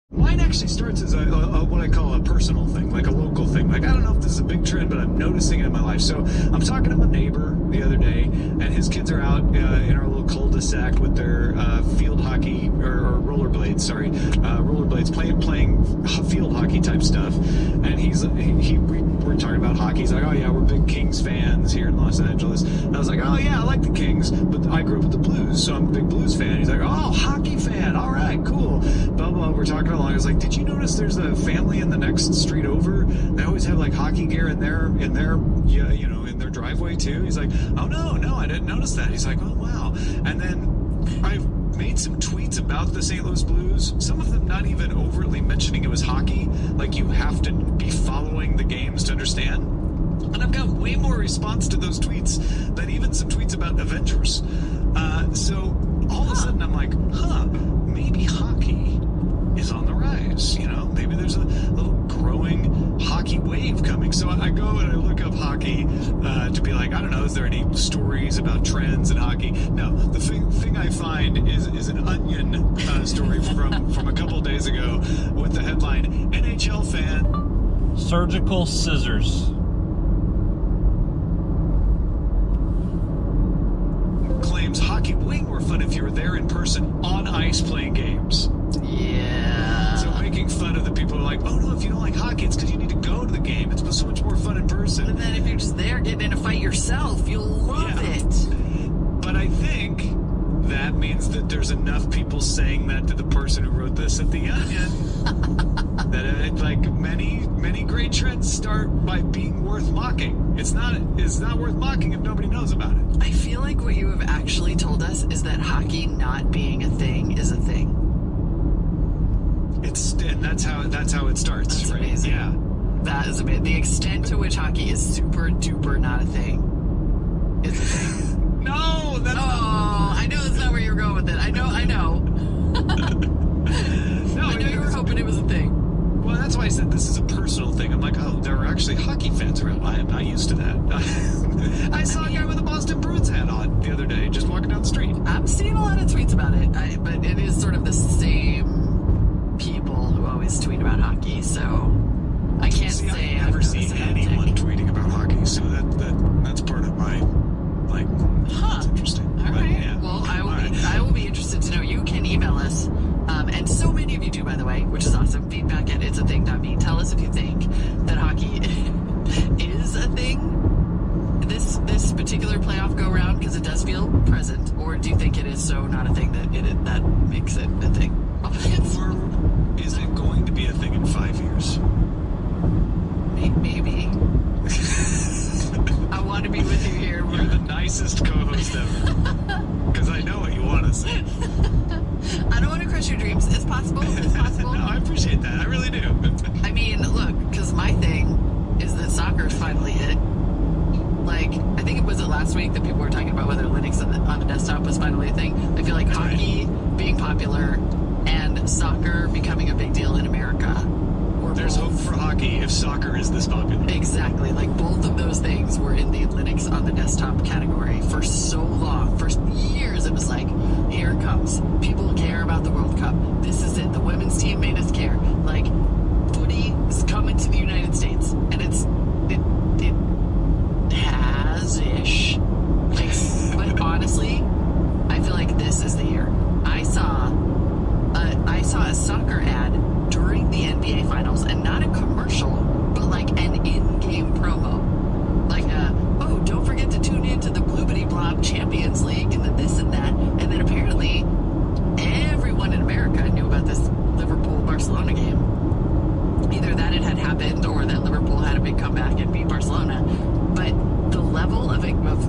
Mine actually starts as what I call a personal thing, like a local thing. Like, I don't know if this is a big trend, but I'm noticing it in my life. So I'm talking to my neighbor the other day, and his kids are out in our little cul-de-sac with their field hockey, or rollerblades, rollerblades, playing field hockey type stuff. And we're talking about hockey. He's like, oh yeah, we're big Kings fans here in Los Angeles. And I was like, oh yeah, I like the Kings, but I grew up with the Blues, so I'm a big Blues fan. He's like, oh, hockey fan, all right, cool. Blah, blah, we're talking along. I was like, did you notice there's a family in the next street over? They always have like hockey gear in their driveway too. He's like, oh no, I didn't notice that. He's like, oh wow. And then I've made some tweets about the St. Louis Blues, some of them not even overtly mentioning it was hockey, like you have to be following the games to understand. And I've got way more response to those tweets than even some tweets about Avengers. So all of a sudden I'm like, maybe hockey is on the rise. Maybe there's a little growing hockey wave coming. So I go and I look up hockey to be like, I don't know, is there any stories about trends in hockey? No, the thing I find is an Onion story from a couple days ago with the headline, NHL fan. Surgical scissors. Claims hockey way more fun if you're there in person on ice playing games. Yeah. So making fun of the people who are like, oh no, if you don't like hockey, it's because you need to go to the game. It's so much more fun in person. And then if you're just there getting in a fight yourself, you'll love it. But I think that means that there's enough people saying that to the person who wrote this at The Onion that like many great trends start by being worth mocking. It's not worth mocking if nobody knows about it. I feel like what you have actually told us is that hockey not being a thing is a thing. And that's how it starts. That's right? amazing. Yeah. That is amazing. The extent to which hockey is super duper not a thing is a thing. No, that's I know that's not where you were going with it. I know. No, I know you were hoping it was a thing. Well, that's why I said this is a personal thing. I'm like, oh, there are actually hockey fans around. I am not used to that. I saw a guy with a Boston Bruins hat on the other day, just walking down the street. I'm seeing a lot of tweets about it, but it is sort of the same people who always tweet about hockey, so I can't say I've never seen anyone tweeting about hockey, so that's part of my It's interesting. All right. Yeah. Well, I will be interested to know. You can email us, and so many of you do, by the way, which is awesome. Feedback at it'sathing.me. Tell us if you think that hockey is a thing this particular playoff go round, because it does feel present, or do you think it is so not a thing that makes it a thing? Or is it going to be a thing in 5 years? Maybe. I want to be with you here. You're the nicest co-host ever. Because I know what you want to say. I don't want to crush your dreams. It's possible. It's possible. No, I appreciate that. I really do. I mean, look, because my thing is that soccer's finally hit. Like, I think it was last week that people were talking about whether Linux on the desktop was finally a thing. I feel like hockey being popular and soccer becoming a big deal in America. There's hope for hockey if soccer is this popular. Exactly. Like, both of those things were in the Linux on the desktop category for so long. For years, it was like, here it comes. People care about the World Cup. This is it. The women's team made us care. Like, footy is coming to the United States. And it has-ish. Like, but honestly, I feel like this is the year. I saw a soccer ad during the NBA Finals, and not a commercial, but like an in-game promo. Like, don't forget to tune in to the Bloobity Blob Champions League, and then this and that. And then apparently everyone in America knew about this Liverpool-Barcelona game. Either that it had happened, or that Liverpool had a big comeback and beat Barcelona. But the level of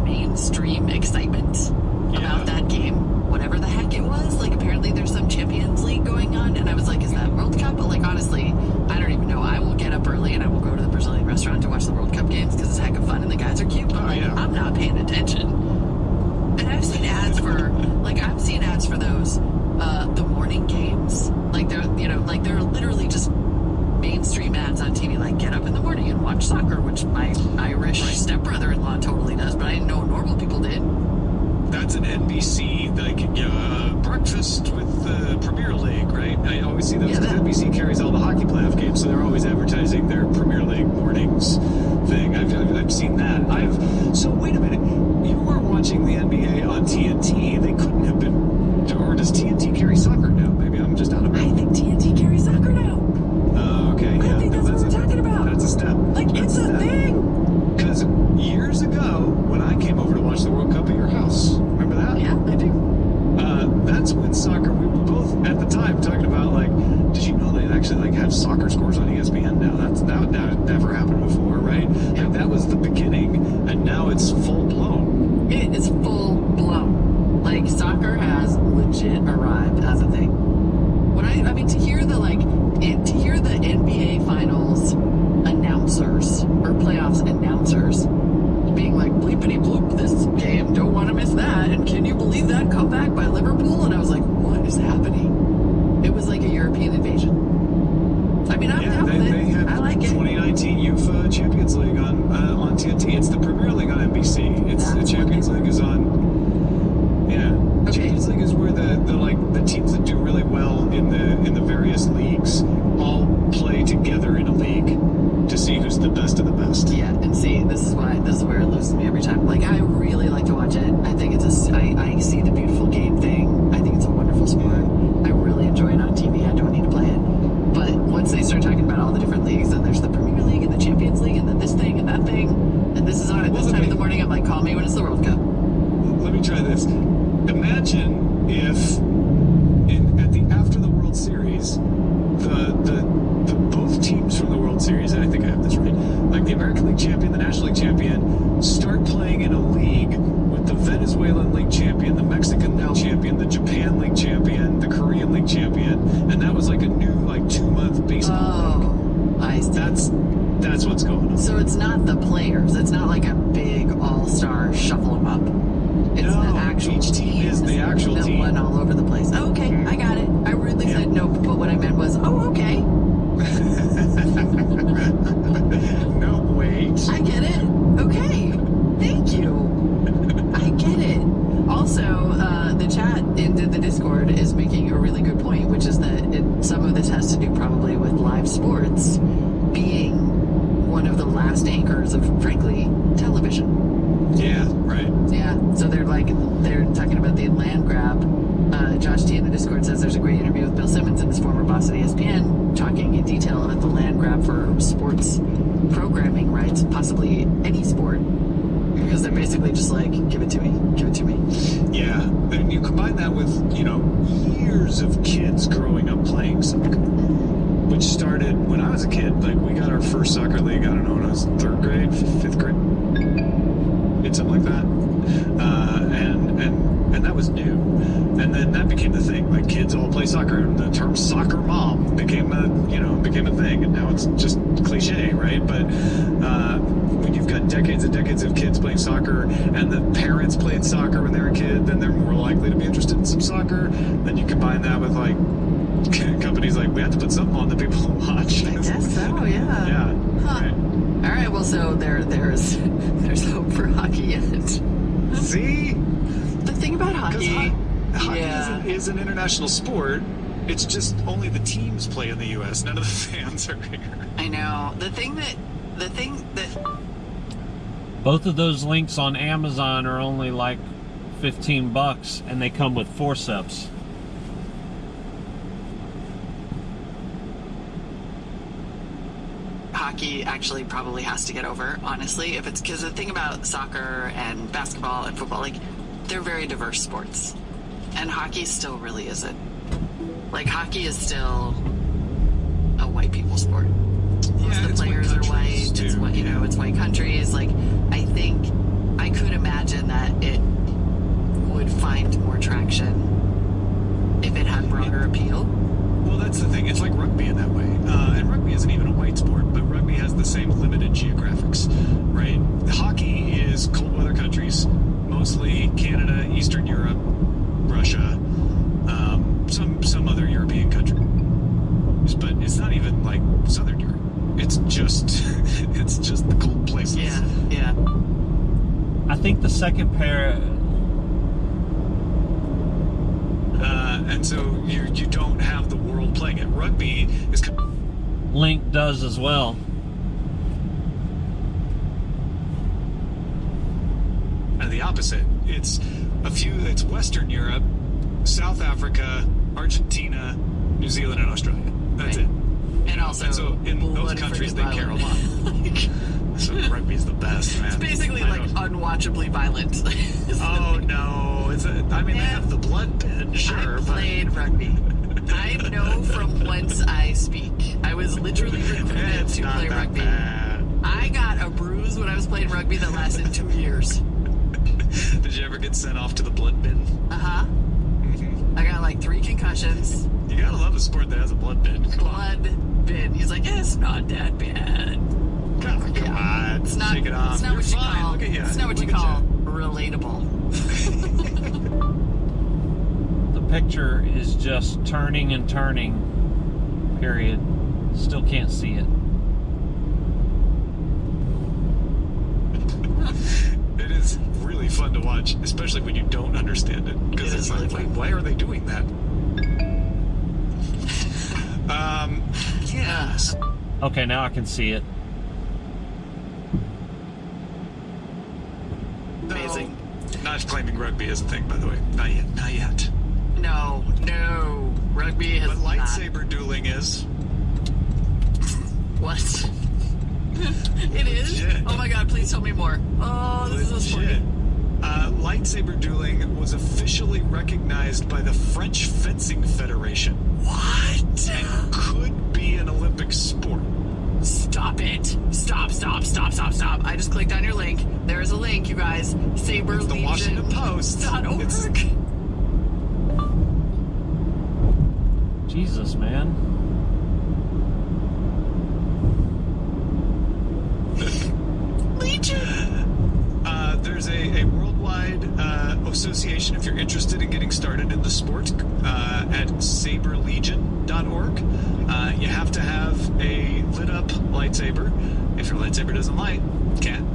mainstream excitement about that game, whatever the heck it was, like, apparently there's some Champions League going on, and I was like, is that World Cup? But, like, honestly, I don't even know. I will get up early and I will go to the Brazilian restaurant to watch the World Cup games because it's heck of fun and the guys are cute, but I'm not paying attention. And I've seen ads for those the morning games. Like, they're literally just mainstream ads on TV, like, get up in the morning and watch soccer, which my Irish stepbrother-in-law totally does, but I didn't know normal people did. that's an NBC breakfast with the Premier League, right? I always see those Yeah, because that- NBC carries all the hockey playoff games, so they're always advertising their Premier League mornings thing. I've seen that. So wait a minute, you were watching the NBA on TNT. They couldn't have been, or does TNT carry soccer now? Maybe I'm just out of I it. think TNT carries soccer now. Okay, I yeah, think that's what we're talking about. That's a step. Like, That's it's a step. thing. Because years ago, when I came over to watch the World Cup at your house, remember that? Yeah, I do. That's when soccer. We were both at the time talking about like, did you know they actually like have soccer scores on ESPN now? That never happened before, right? Like that was the beginning, and now it's full blown. It is full blown. Like, soccer has legit arrived as a thing. I mean, to hear the NBA Finals announcers or playoffs announcers being like, bleepity bloop, this game, don't want to miss that, and can you believe that comeback by Liverpool? And I was like, what is happening? It was like a European invasion. I mean, I'm down with They it. have I like it. 2019 UEFA Champions League on TNT. It's the Premier League on NBC. It's the That's Champions what they League is on. Yeah, Okay. Champions League is where the teams that do really well in the various leagues all play together in a league to see who's the best of the best. Yeah, and see, this is where it loses me every time. Like, I really like to watch it. I think I see the beautiful game thing. I think it's a wonderful sport. I really enjoy it on TV. I don't need to play it. But once they start talking about all the different leagues, and there's the Premier League and the Champions League, and then this thing and that thing, and this is on at this time of the morning, I'm like, call me when it's the World Cup. Let me try this. Imagine if after the World Series, the both teams from the World Series, and I think I have this right, like the American League champion, the National League champion, start playing in a league with the Venezuelan League champion, the Mexican League champion, the Japan League champion, the Korean League champion, and that was like a new 2-month baseball league. Oh, I see. That's what's going on. So it's not the players. It's not like a big all-star shuffle 'em up. It's No, the actual each team is the actual that team. won all over the place. Oh, okay, I got it. I rudely Yeah. said no, but what I meant was, oh, okay, No, wait. I get it. Okay, thank you. I get it. Also, the chat into the Discord is making a really good point, which is that some of this has to do probably with live sports being one of the last anchors of, frankly, television. Yeah, right. Yeah, so they're talking about the land grab. Josh T in the Discord says there's a great interview with Bill Simmons and his former boss at ESPN talking in detail about the land grab for sports programming rights, possibly any sport, because they're basically just like, give it to me, give it to me. Yeah, and you combine that with, years of kids growing up playing soccer, which started when I was a kid. Like, we got our first soccer league, I don't know, when I was 3rd grade, 5th grade, something like that. And that was new. And then that became the thing. Like, kids all play soccer. And the term soccer mom became a thing. And now it's just cliche, right? But when you've got decades and decades of kids playing soccer, and the parents played soccer when they were a kid, then they're more likely to be interested in some soccer. Then you combine that with like companies like, we have to put something on that people watch. I guess so, yeah. Yeah. Huh. Right. All right, well, so there's hope for hockey yet. See? The thing about hockey, Hockey yeah. is an international sport. It's just only the teams play in the U.S. None of the fans are here. I know. The thing that Both of those links on Amazon are only like $15, and they come with forceps. hockey actually probably has to get over, honestly, if it's because the thing about soccer and basketball and football, like, they're very diverse sports, and hockey still really isn't. Like, hockey is still a white people sport. Most of the players are white. It's what, it's white countries. Like, I think I could imagine that it would find more traction if it had broader appeal. Well, that's the thing. It's like rugby in that way. And rugby isn't even a white sport, but rugby has the same limited geographics, right? Hockey is cold weather countries, mostly Canada, Eastern Europe, Russia, some other European country. But it's not even like Southern Europe. It's just the cold places. Yeah. I think the second pair and so you don't have the world playing it. Rugby is Link does as well. kind of the opposite. It's Western Europe, South Africa, Argentina, New Zealand, and Australia. That's Right. it. And also, And so in those bloody countries, freaking they care a lot. violent. So rugby's the best, man. It's basically I like don't- unwatchably violent. Oh no! I mean, they have the blood bin, sure, I but played rugby. I know from whence I speak. I was literally recruited it's to not play that rugby. bad. I got a bruise when I was playing rugby that lasted 2 years. Did you ever get sent off to the blood bin? Uh-huh. I got like 3 concussions. You gotta love a sport that has a blood bin. Come on. Blood bin. He's like, it's not that bad. Come on. It's not, Shake it off. It's not You're what you fine. call. Look at you. It's not what you Look at call relatable. The picture is just turning and turning, period. Still can't see it. It is really fun to watch, especially when you don't understand it. Because It it's is like, really wait, fun. why are they doing that? Yes. Okay, now I can see it. Amazing. Not claiming rugby is a thing, by the way. Not yet. Not yet. No. Rugby has But lightsaber dueling is. What? It is? Legit. Oh my god, please tell me more. Oh, this is so Legit. funny. Lightsaber dueling was officially recognized by the French Fencing Federation What? and could be an Olympic sport. Stop it. Stop. I just clicked on your link. There is a link, you guys. Saber It's the Washington Post. It's- Jesus, man. Legion. There's a worldwide association if you're interested in getting started in the sport at saberlegion.org. You have to have a lit up lightsaber. If your lightsaber doesn't light, can't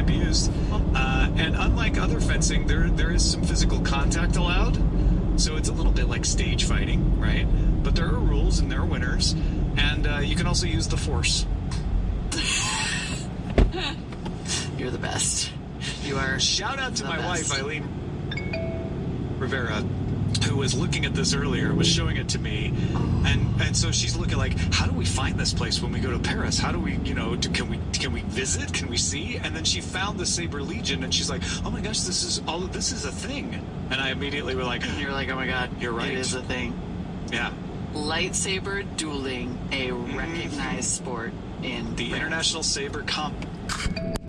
be used. And unlike other fencing, there is some physical contact allowed. So it's a little bit like stage fighting, right? But there are rules and there are winners. And you can also use the force. You're the best. You are. Shout out to the my best. wife, Eileen Rivera, who was looking at this earlier, was showing it to me. And so she's looking like, how do we find this place when we go to Paris? How do we, can we visit? Can we see? And then she found the Saber Legion and she's like, oh my gosh, this is a thing. And I immediately were like, And you're like, oh my god, You're right. It is a thing. yeah. Lightsaber dueling, a recognized sport in The France. International Saber Comp